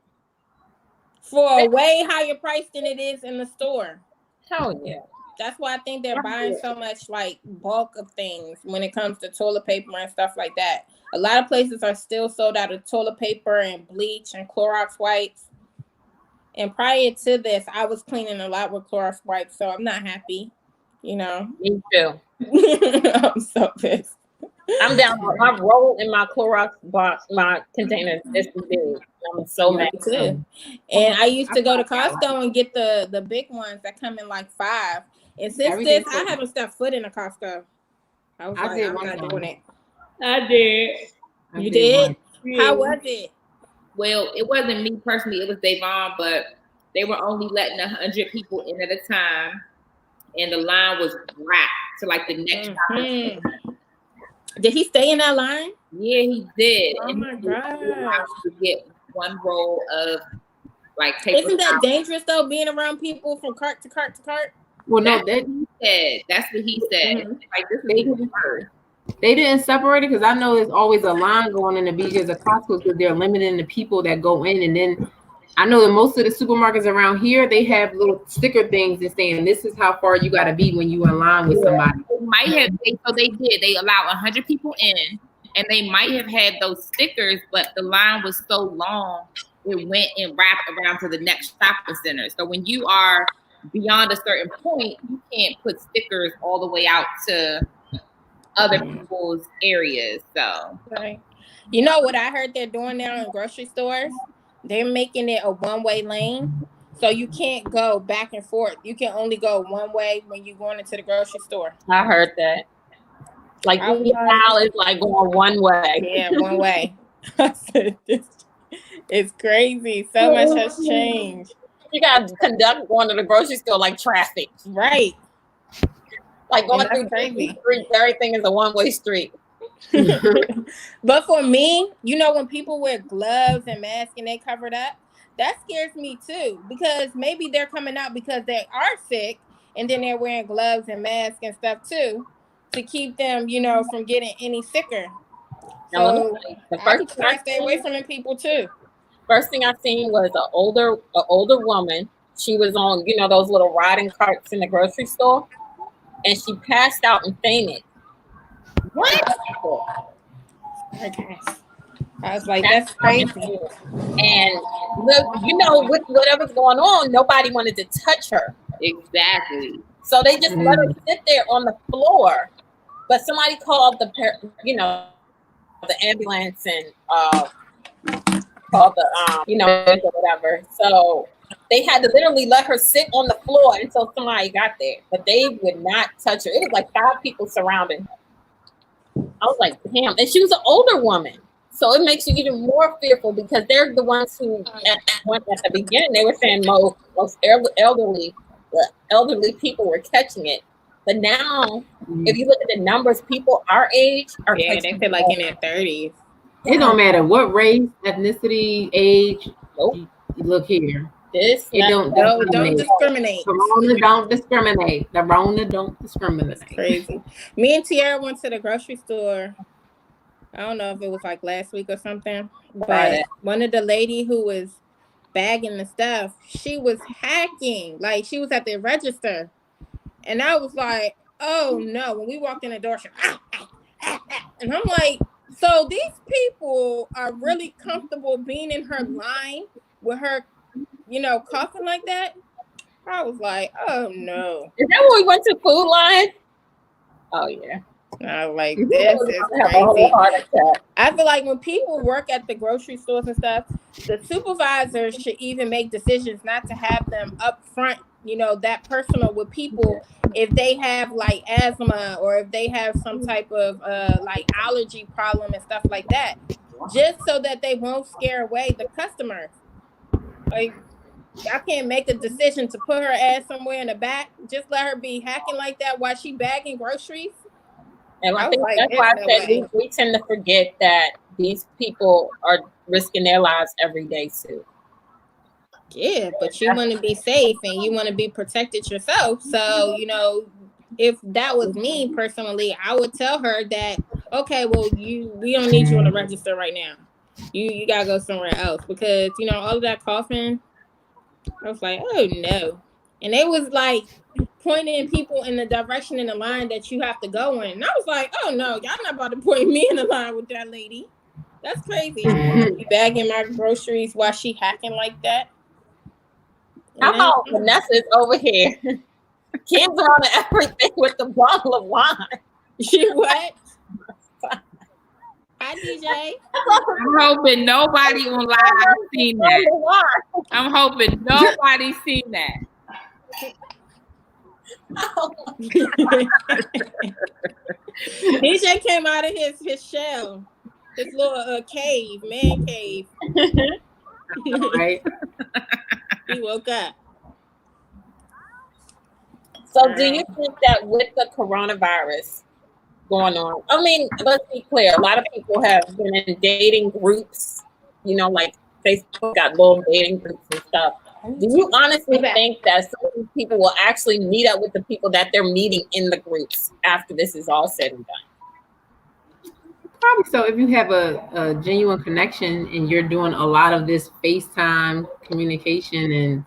for a way higher price than it is in the store. Hell yeah. That's why I think they're buying so much like bulk of things when it comes to toilet paper and stuff like that. A lot of places are still sold out of toilet paper and bleach and Clorox wipes. And prior to this, I was cleaning a lot with Clorox wipes, so I'm not happy. Me too. I'm so pissed. I'm down. I roll in my Clorox box, my container this big. I'm so mad too. And I used to go to Costco and get the big ones that come in like 5. And since this, I haven't stepped foot in a Costco. I'm not doing it. I did. You did? How was it? Well, it wasn't me personally. It was Davon, but they were only letting 100 people in at a time, and the line was wrapped to like the next. Did he stay in that line? Yeah, he did. Oh my god! To get one roll of like paper. Isn't that dangerous though? Being around people from cart to cart to cart. Well, no, that's what he said. Mm-hmm. Like this is first. They didn't separate it because I know there's always a line going in the because of Costco because they're limiting the people that go in. And then I know that most of the supermarkets around here, they have little sticker things that saying this is how far you got to be when you in line with somebody. They did. They allowed 100 people in, and they might have had those stickers, but the line was so long, it went and wrapped around to the next shopping center. So when you are beyond a certain point, you can't put stickers all the way out to other people's areas. So right. You know what I heard they're doing now in grocery stores? They're making it a one-way lane. So you can't go back and forth. You can only go one way when you're going into the grocery store. I heard that. Like now is like going one way. Yeah, one way. I said it's crazy. So much has changed. You gotta conduct going to the grocery store like traffic. Right. Like going through crazy street, everything is a one-way street. But for me, when people wear gloves and masks and they covered up, that scares me too, because maybe they're coming out because they are sick, and then they're wearing gloves and masks and stuff too to keep them, from getting any sicker. Now let me So tell you, the I be first thing trying I to stay away seen, from them people too. was an older woman. She was on, those little riding carts in the grocery store, and she passed out and fainted. What? Okay. I was like, Passed that's out and crazy. fainted. And look, with whatever's going on, nobody wanted to touch her. Exactly. So they just let her sit there on the floor. But somebody called the ambulance and called or whatever. So they had to literally let her sit on the floor until somebody got there. But they would not touch her. It was like 5 people surrounding her. I was like, damn. And she was an older woman. So it makes you even more fearful because they're the ones who, at the beginning, they were saying most elderly people were catching it. But now, if you look at the numbers, people our age are Yeah, they feel like in their 30s. It don't matter what race, ethnicity, age. Nope. You look here. This It don't Don't discriminate. discriminate. Corona don't discriminate. The Rona don't discriminate. That's crazy. Me and Tiara went to the grocery store. I don't know if it was like last week or something, but one of the lady who was bagging the stuff, she was hacking. Like, she was at the register. And I was like, oh no. When we walked in the door, she and I'm like, so these people are really comfortable being in her line with her, coughing like that. I was like, oh no. Is that when we went to Food Line? Oh yeah. I was like, this is crazy. I feel like when people work at the grocery stores and stuff, the supervisors should even make decisions not to have them up front, that personal with people if they have like asthma or if they have some type of like allergy problem and stuff like that, just so that they won't scare away the customers. Like, I can't make a decision to put her ass somewhere in the back. Just let her be hacking like that while she bagging groceries. And I think that's why I said we tend to forget that these people are risking their lives every day too. Yeah, but you want to be safe and you want to be protected yourself. So, if that was me personally, I would tell her that, okay, well, we don't need you on the register right now. You gotta go somewhere else because all of that coughing. I was like, oh no, and they was like pointing people in the direction in the line that you have to go in. And I was like, oh no, y'all not about to point me in the line with that lady. That's crazy. Be bagging my groceries while she hacking like that. How about Vanessa's over here? Kim's on everything with the bottle of wine. She what? Hi, DJ. I'm hoping nobody on live seen that. I'm hoping nobody seen that. DJ came out of his shell, his little man cave. Right. He woke up. So, do you think that with the coronavirus going on, I mean, let's be clear, a lot of people have been in dating groups, like Facebook got little dating groups and stuff. Do you honestly think that some of these people will actually meet up with the people that they're meeting in the groups after this is all said and done? Probably so. If you have a genuine connection and you're doing a lot of this FaceTime communication and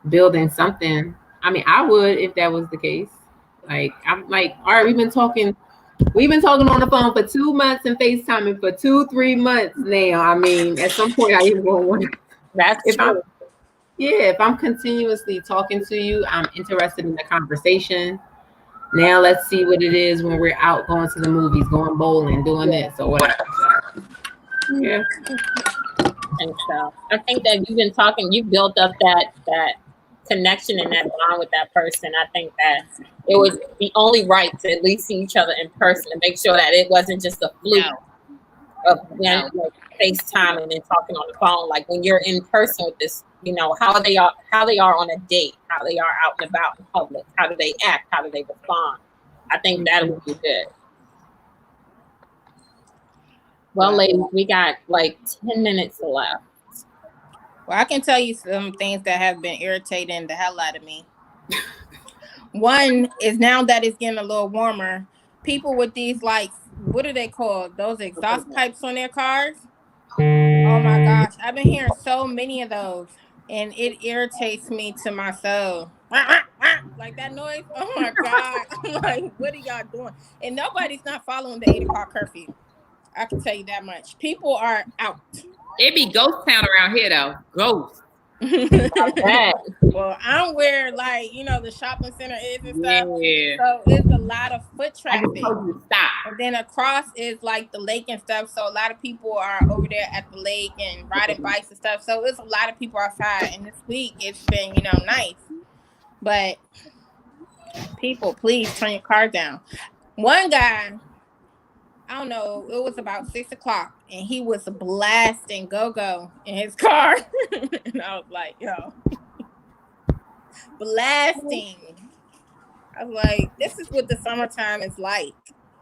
building something, I mean, I would if that was the case. Like, I'm like, all right, we've been talking on the phone for 2 months and FaceTiming for 2-3 months now. I mean, at some point, I even want to. That's true. If I'm continuously talking to you, I'm interested in the conversation. Now let's see what it is when we're out going to the movies, going bowling, doing this or whatever. Yeah. And so I think that you've been talking, you built up that connection and that bond with that person. I think that it was the only right to at least see each other in person and make sure that it wasn't just a fluke of when FaceTime and then talking on the phone. Like when you're in person with this, how they are on a date, how they are out and about in public, how do they act, how do they respond. I think that would be good. Well, ladies, we got like 10 minutes left. Well, I can tell you some things that have been irritating the hell out of me. One is now that it's getting a little warmer, people with these like, what are they called? Those exhaust pipes on their cars. Oh my gosh, I've been hearing so many of those, and it irritates me to my soul. Like that noise. Oh my god! I'm like, what are y'all doing? And nobody's not following the 8 o'clock curfew. I can tell you that much. People are out. It be ghost town around here though. Ghost. Well, I'm where like the shopping center is and stuff. Yeah. So it's a lot of foot I traffic. just told you to stop. And then across is like the lake and stuff. So a lot of people are over there at the lake and riding bikes and stuff. So it's a lot of people outside. And this week it's been, nice. But people, please turn your car down. One guy, I don't know, it was about 6 o'clock and he was blasting go-go in his car. And I was like, yo, blasting. I was like, this is what the summertime is like.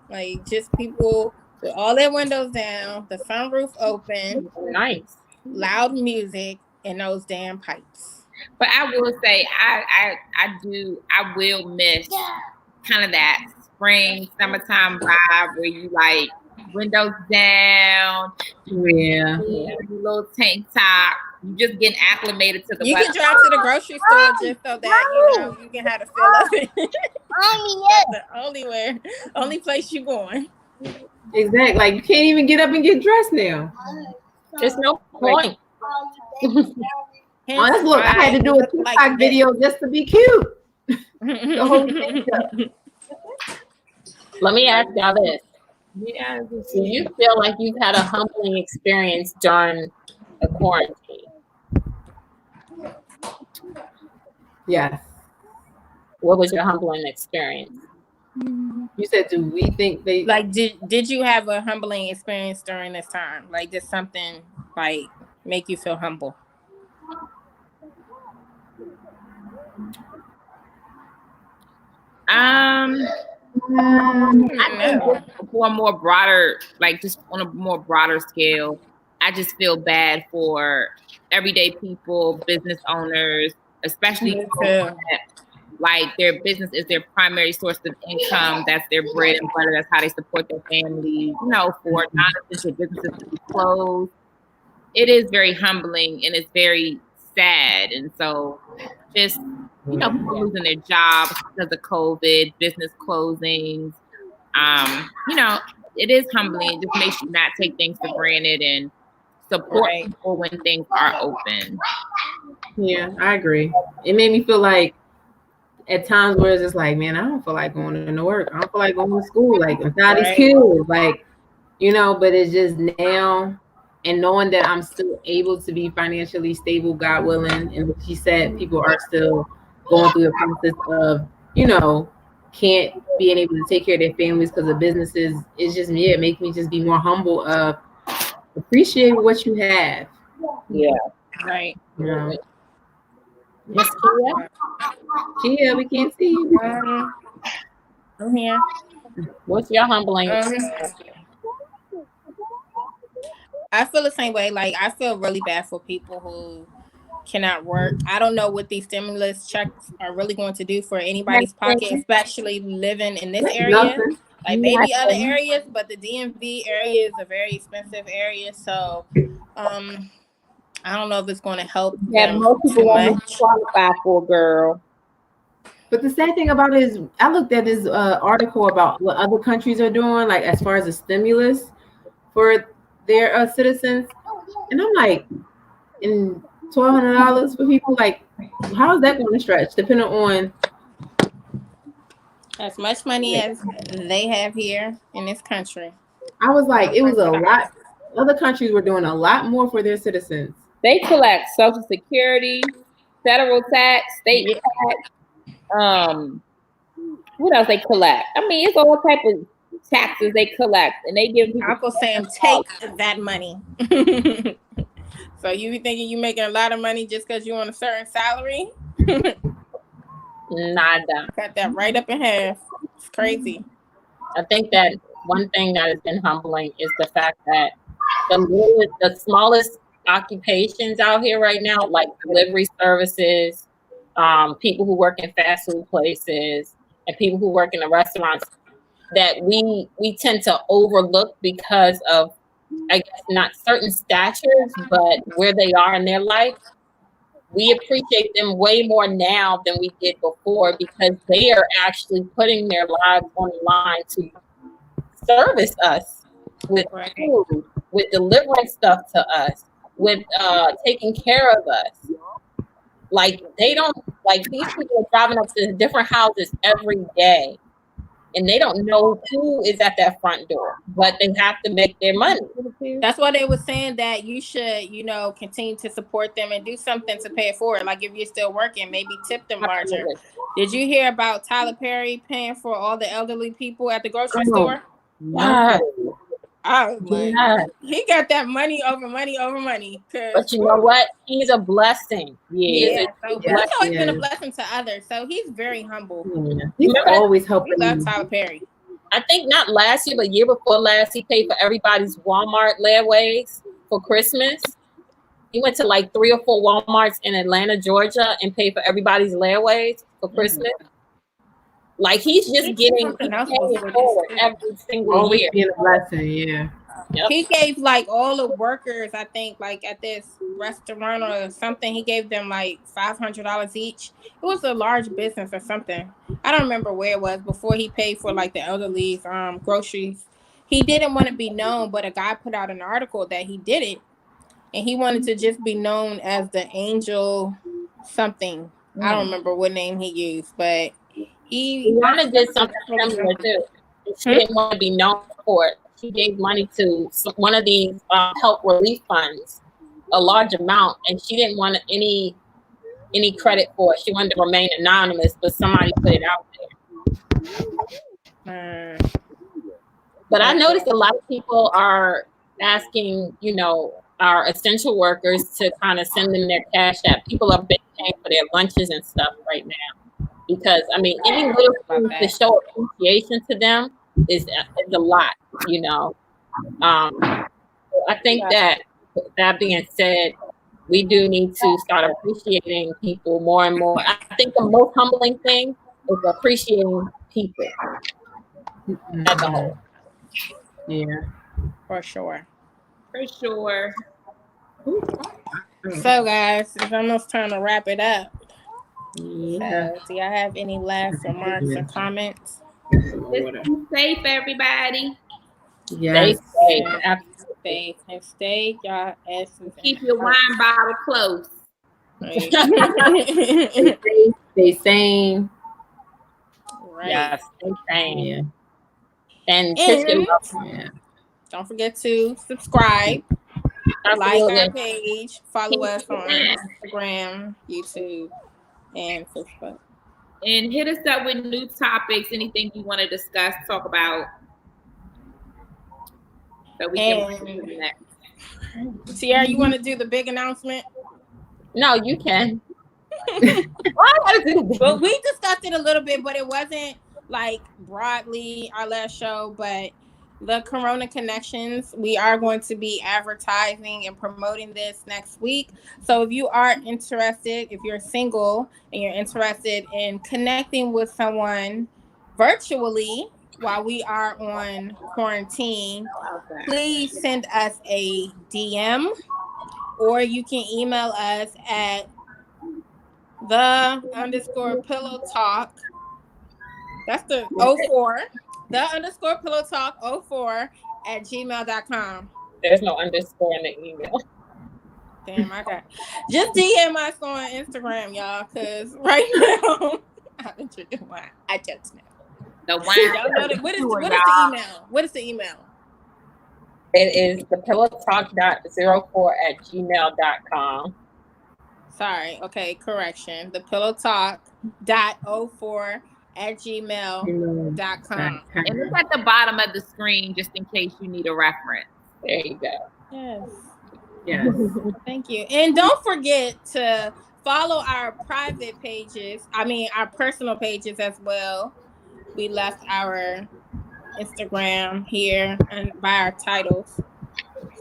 Like just people with all their windows down, the sunroof open, Nice. loud music, and those damn pipes. But I will say, I will miss kind of that spring, summertime vibe where you like windows down, Yeah. your little tank top, you just getting acclimated to the You weather. can drive to the grocery store just so that you can have a feel of it. That's the only place you going. Exactly. Like you can't even get up and get dressed now. There's no point. Oh, look, I had to do a TikTok video just to be cute. The whole thing. Let me ask y'all this. Do you feel like you've had a humbling experience during the quarantine? Yes. What was your humbling experience? You said, do we think they Like, did you have a humbling experience during this time? Like, did something like make you feel humble? I think for a more broader, like just on a more broader scale, I just feel bad for everyday people, business owners, especially people that, like their business is their primary source of income. That's their bread and butter. That's how they support their families. For non-essential businesses to be closed, it is very humbling and it's very sad. And so, just people losing their jobs because of COVID, business closings. It is humbling. It just makes you not take things for granted and support people when things are open. Yeah, I agree. It made me feel like at times where it's just like, man, I don't feel like going to work. I don't feel like going to school. Like I'm tired of these kids. Like, but it's just now and knowing that I'm still able to be financially stable, God willing, and what she said, people are still going through the process of, can't being able to take care of their families because of businesses. It's just it makes me just be more humble of appreciate what you have. Yeah. Right. Miss Kia? Kia, we can't see you. I'm here. What's your humbling? I feel the same way. Like I feel really bad for people who cannot work. I don't know what these stimulus checks are really going to do for anybody's pocket, especially living in this area. Like maybe other areas, but the DMV area is a very expensive area. So I don't know if it's going to help. Yeah, most people won't qualify for, girl. But the sad thing about it is, I looked at this article about what other countries are doing, like as far as the stimulus for their citizens, and I'm like, in $1,200 for people, like, how is that going to stretch? Depending on as much money as they have here in this country. I was like, it was a lot. Other countries were doing a lot more for their citizens. They collect Social Security, federal tax, state tax. What else they collect? I mean, it's all type of taxes they collect, and they give people. Uncle Sam, take that money. So you be thinking you making a lot of money just because you on a certain salary? Nada. Cut that right up in half. It's crazy. I think that one thing that has been humbling is the fact that the smallest occupations out here right now, like delivery services, people who work in fast food places, and people who work in the restaurants that we tend to overlook because of, I guess, not certain statures, but where they are in their life. We appreciate them way more now than we did before because they are actually putting their lives on the line to service us with food, with delivering stuff to us, with taking care of us. Like they don't, like these people are driving up to different houses every day and they don't know who is at that front door, but they have to make their money. That's why they were saying that you should, continue to support them and do something to pay it forward. Like if you're still working, maybe tip them larger. Absolutely. Did you hear about Tyler Perry paying for all the elderly people at the grocery store? Yes. Yes. He got that money over money over money. But you know what? He's a blessing. Yeah. He's always been a blessing to others. So he's very humble. Yeah. He's always helping. We love Tyler Perry. I think not last year, but year before last, he paid for everybody's Walmart layaways for Christmas. He went to like 3 or 4 Walmarts in Atlanta, Georgia, and paid for everybody's layaways for Christmas. Like he's just getting forward every single year. Being a blessing, yeah. Yep. He gave like all the workers, I think, like at this restaurant or something, he gave them like $500 each. It was a large business or something. I don't remember where it was before he paid for like the elderly's groceries. He didn't want to be known, but a guy put out an article that he did it, and he wanted to just be known as the angel something. I don't remember what name he used, but he wanted to do something similar too. She didn't want to be known for it. She gave money to one of these help relief funds, a large amount, and she didn't want any credit for it. She wanted to remain anonymous, but somebody put it out there. But I noticed a lot of people are asking, our essential workers to kind of send them their cash app. People are paying for their lunches and stuff right now. Because, I mean, any little thing to show appreciation to them is a lot, I think that being said, we do need to start appreciating people more and more. I think the most humbling thing is appreciating people as a whole. Yeah. For sure. For sure. So, guys, it's almost time to wrap it up. Yeah. So, do y'all have any last remarks or comments? Just be safe, everybody. Yes. Stay safe. And stay y'all asses. Keep your wine bottle close. Stay sane. Right. Yes, stay sane. Yeah. And don't forget to subscribe, like our page, follow us on Instagram, YouTube, and Facebook. And hit us up with new topics, anything you want to discuss, talk about. So we can do that. Tiara, you want to do the big announcement? No, you can. Well, we discussed it a little bit, but it wasn't like broadly our last show. But the Corona Connections, we are going to be advertising and promoting this next week. So if you are interested, if you're single and you're interested in connecting with someone virtually while we are on quarantine, please send us a DM, or you can email us at _pillow talk. That's the 04. The _pillow talk 04 at gmail.com. There's no underscore in the email. Damn, I got. Just DM us on Instagram, y'all, because right now I'm introducing wine. I just know. The wine. Y'all know what is the email? What is the email? It is thepillowtalk.04@gmail.com. Sorry. Okay, correction. thepillowtalk.04@gmail.com. And it's at the bottom of the screen just in case you need a reference. There you go. Yes. Yes. Thank you. And don't forget to follow our private pages. I mean, our personal pages as well. We left our Instagram here and by our titles.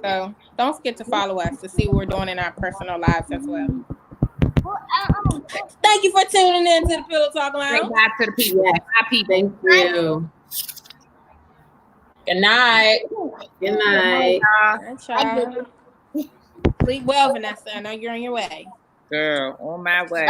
So Don't forget to follow us to see what we're doing in our personal lives as well. Thank you for tuning in to the Pillow Talk Say Lounge. bye to the people. Yes. Bye, people. Thank you. Good night. Good night. Good child. Sleep well, Vanessa. I know you're on your way. Girl, on my way.